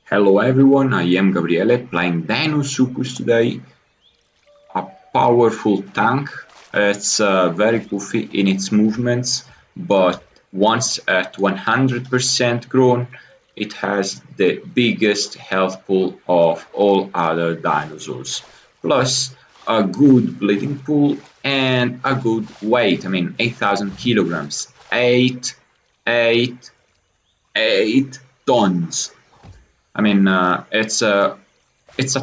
Hello everyone, I am Gabriele playing Deinosuchus today, a powerful tank. It's very goofy in its movements, but once at 100% grown, it has the biggest health pool of all other dinosaurs, plus a good bleeding pool and a good weight. I mean, 8,000 kilograms, 8 tons. I mean, it's a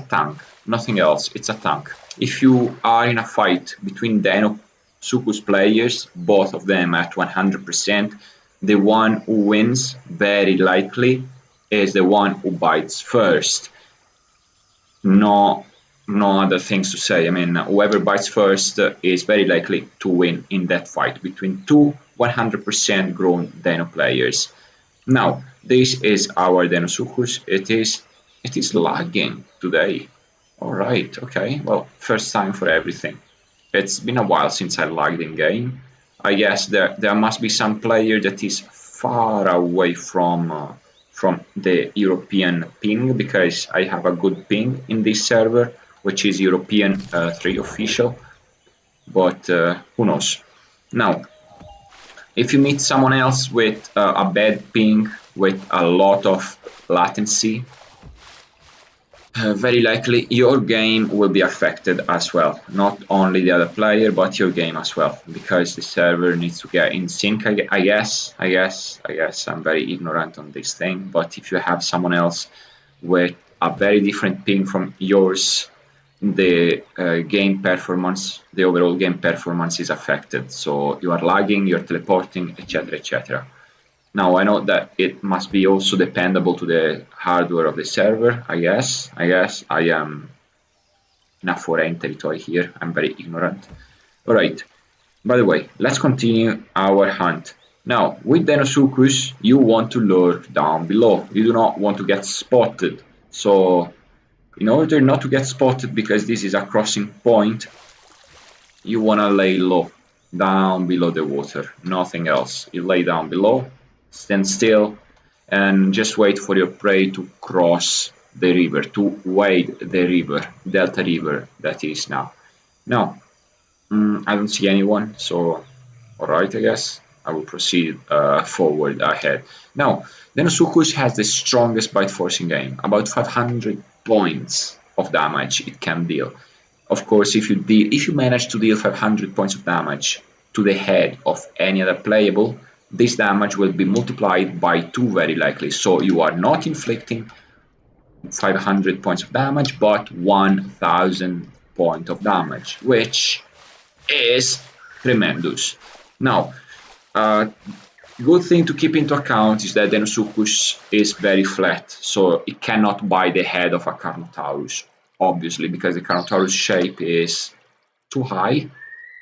tank, nothing else. It's a tank. If you are in a fight between Deinosuchus players, both of them at 100%, the one who wins very likely is the one who bites first. No, no other things to say. I mean, whoever bites first is very likely to win in that fight between two 100% grown Dino players. Now, this is our Deinosuchus. It is lagging today. All right, okay. Well, first time for everything. It's been a while since I lagged in game. I guess there must be some player that is far away from the European ping, because I have a good ping in this server, which is European 3 official. But who knows? Now, if you meet someone else with a bad ping, with a lot of latency, very likely your game will be affected as well. Not only the other player, but your game as well, because the server needs to get in sync. I guess I'm very ignorant on this thing, but if you have someone else with a very different ping from yours, the game performance, the overall game performance is affected. So you are lagging, you're teleporting, etc., etc. Now I know that it must be also dependable to the hardware of the server. I guess I am in a foreign territory here. I'm very ignorant. All right. By the way, let's continue our hunt. Now, with Deinosuchus, you want to lurk down below. You do not want to get spotted. So in order not to get spotted, because this is a crossing point, you want to lay low, down below the water, nothing else. You lay down below, stand still, and just wait for your prey to cross the river, to wade the river, Delta River that is now. Now, I don't see anyone, so alright, I guess. I will proceed forward ahead. Now, Deinosuchus has the strongest bite force in game, about 500 points of damage it can deal. Of course, if you manage to deal 500 points of damage to the head of any other playable, this damage will be multiplied by 2 very likely. So you are not inflicting 500 points of damage, but 1000 points of damage, which is tremendous. Now, good thing to keep into account is that Deinosuchus is very flat, so it cannot bite the head of a Carnotaurus, obviously, because the Carnotaurus shape is too high.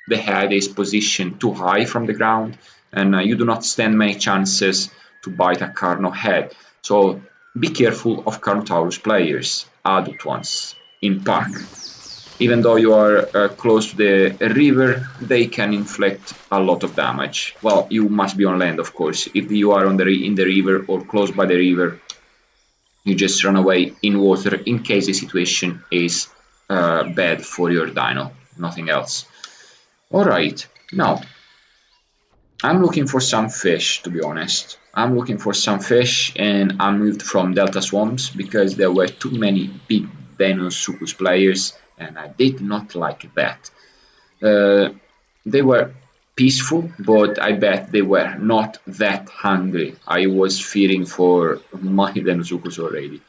The head is positioned too high from the ground, and you do not stand many chances to bite a Carno head. So be careful of Carnotaurus players, adult ones, in pack. Even though you are close to the river, they can inflict a lot of damage. Well, you must be on land, of course. If you are in the river or close by the river, you just run away in water in case the situation is bad for your dino, nothing else. Alright, now, I'm looking for some fish, to be honest. I'm looking for some fish, and I moved from Delta Swamps because there were too many big Deinosuchus players, and I did not like that. They were peaceful, but I bet they were not that hungry. I was fearing for my Deinosuchus already,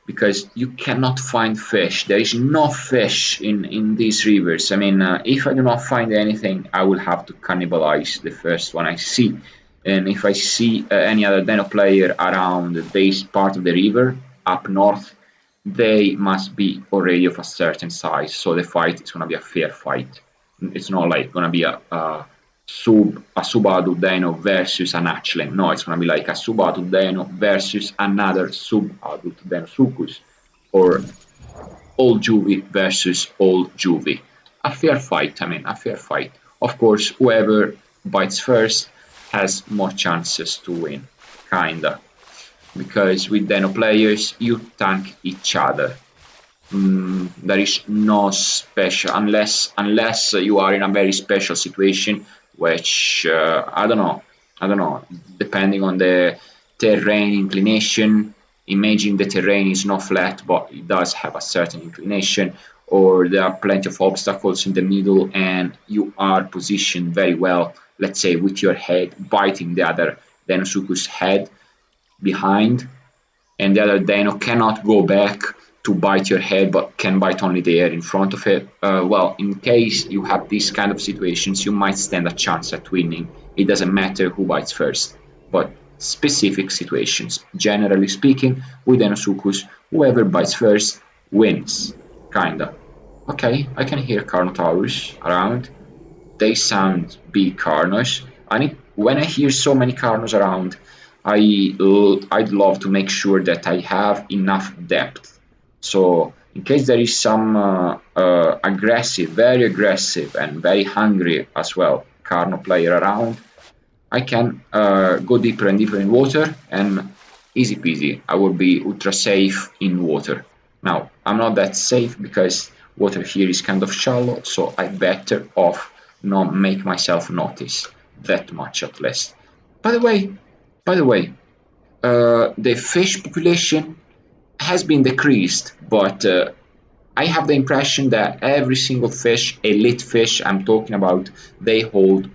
because you cannot find fish. There is no fish in these rivers. I mean, if I do not find anything, I will have to cannibalize the first one I see. And if I see any other Dino player around this part of the river, up north, they must be already of a certain size. So the fight is going to be a fair fight. It's not like going to be a subadult Dino versus an hatchling. No, it's going to be like a subadult Dino versus another subadult Deinosuchus, or old juvie versus old juvie. A fair fight, a fair fight. Of course, whoever bites first has more chances to win, kinda. because with Deino players you tank each other. There is no special unless you are in a very special situation, which I don't know, depending on the terrain inclination. Imagine the terrain is not flat, but it does have a certain inclination, or there are plenty of obstacles in the middle, and you are positioned very well. Let's say with your head biting the other Deinosuchus head behind, and the other Deino cannot go back to bite your head but can bite only the air in front of it. Well, in case you have these kind of situations, you might stand a chance at winning. It doesn't matter who bites first, but specific situations. Generally speaking, with Deinosuchus, whoever bites first wins. Kinda. Okay, I can hear Carnotaurus around. They sound big Carnos. When I hear so many Carnos around, I'd love to make sure that I have enough depth. So in case there is some aggressive, very aggressive, and very hungry as well Carno player around, I can go deeper and deeper in water, and easy peasy, I will be ultra safe in water. Now, I'm not that safe because water here is kind of shallow, so I better off not make myself notice that much at least. By the way, by the way, the fish population has been decreased, but I have the impression that every single fish, elite fish I'm talking about, they hold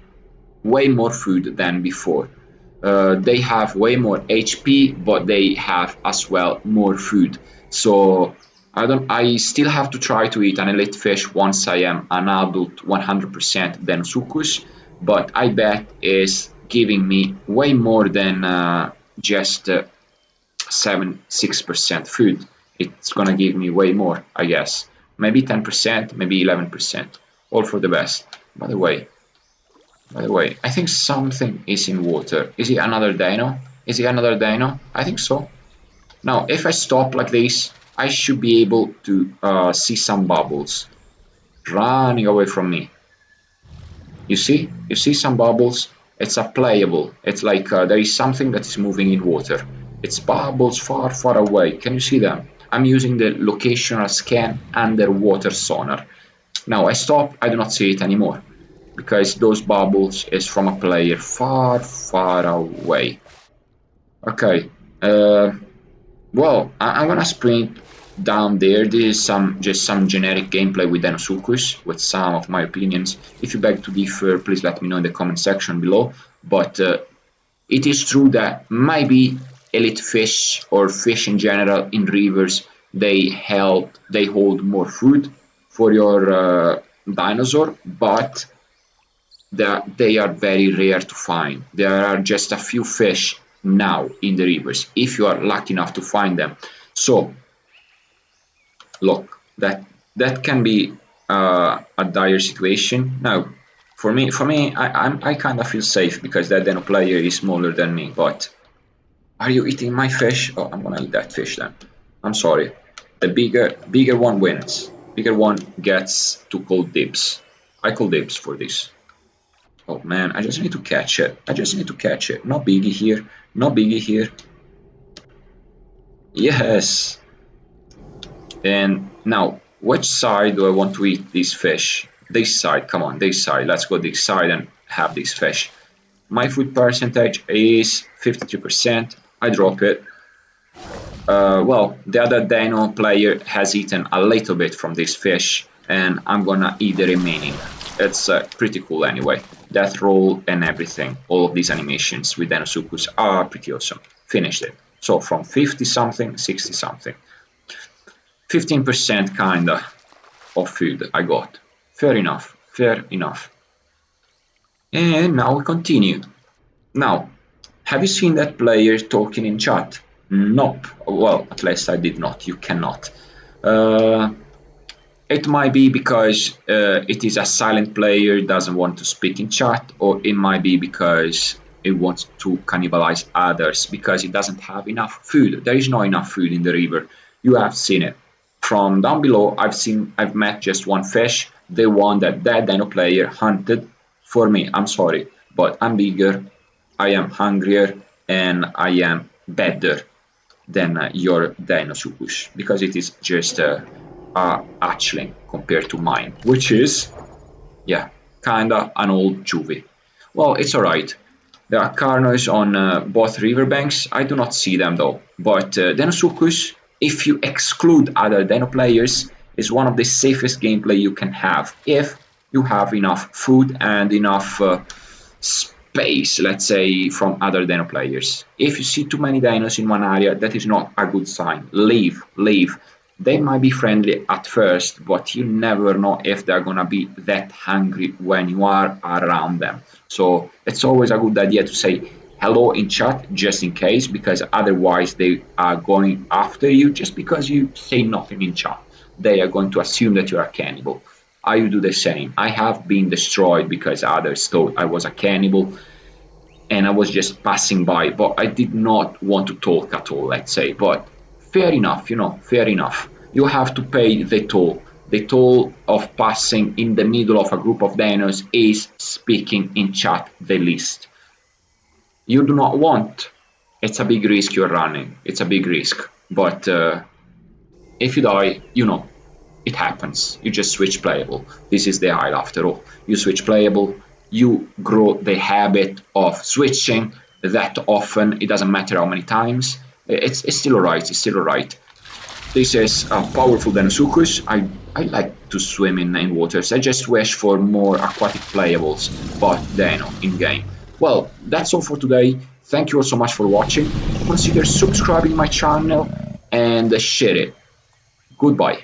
way more food than before. They have way more HP, but they have as well more food. So I still have to try to eat an elite fish once I am an adult 100% Deinosuchus, but I bet is giving me way more than just 6% food. It's gonna give me way more, I guess. Maybe 10%, maybe 11%. All for the best. By the way, I think something is in water. Is it another Deino? Is it another Deino? I think so. Now, if I stop like this, I should be able to see some bubbles running away from me. You see? You see some bubbles? It's a playable. It's like there is something that is moving in water. It's bubbles far, far away. Can you see them? I'm using the locational scan underwater sonar. Now I stop, I do not see it anymore because those bubbles is from a player far, far away. Okay, well, I'm gonna sprint down there. This is just some generic gameplay with Deinosuchus, with some of my opinions. If you beg to differ, please let me know in the comment section below. But it is true that maybe elite fish or fish in general in rivers they hold more food for your dinosaur, but they are very rare to find. There are just a few fish now in the rivers, if you are lucky enough to find them. So, look, that can be a dire situation. Now, for me, I kind of feel safe because that Deno player is smaller than me. But are you eating my fish? Oh, I'm gonna eat that fish then. I'm sorry. The bigger one wins. Bigger one gets to call dibs. I call dibs for this. Oh man, I just need to catch it. I just need to catch it. No biggie here. No biggie here. Yes. And now, which side do I want to eat this fish? This side, come on, this side. Let's go this side and have this fish. My food percentage is 53%. I drop it. Well, the other Deino player has eaten a little bit from this fish, and I'm gonna eat the remaining. It's pretty cool anyway. Death roll and everything. All of these animations with Deinosuchus are pretty awesome. Finished it. So from 50 something, 60 something. 15% kinda of food I got. Fair enough, fair enough. And now we continue. Now, have you seen that player talking in chat? Nope. Well, at least I did not. You cannot. It might be because it is a silent player, doesn't want to speak in chat, or it might be because it wants to cannibalize others because it doesn't have enough food. There is not enough food in the river. You have seen it. From down below, I've met just one fish, the one that Dino player hunted for me. I'm sorry, but I'm bigger, I am hungrier, and I am better. than your Deinosuchus, because it is just a hatchling compared to mine, which is, yeah, kinda an old juvie. Well, it's alright. There are Carnos on both riverbanks. I do not see them though. But Deinosuchus, if you exclude other Deino players, is one of the safest gameplay you can have if you have enough food and enough space, let's say, from other Deino players. If you see too many Dinos in one area, that is not a good sign. Leave, leave. They might be friendly at first, but you never know if they're gonna be that hungry when you are around them. So it's always a good idea to say hello in chat just in case, because otherwise they are going after you just because you say nothing in chat. They are going to assume that you are a cannibal. I do the same. I have been destroyed because others thought I was a cannibal and I was just passing by, but I did not want to talk at all, let's say. But fair enough, fair enough. You have to pay the toll. The toll of passing in the middle of a group of dinos is speaking in chat the least. You do not want. It's a big risk you're running. It's a big risk. But if you die, it happens. You just switch playable. This is the isle after all. You switch playable, you grow the habit of switching that often. It doesn't matter how many times. It's still alright. It's still alright. This is a powerful Deinosuchus. I like to swim in waters. I just wish for more aquatic playables, but Deino in game. Well, that's all for today. Thank you all so much for watching. Consider subscribing my channel and share it. Goodbye.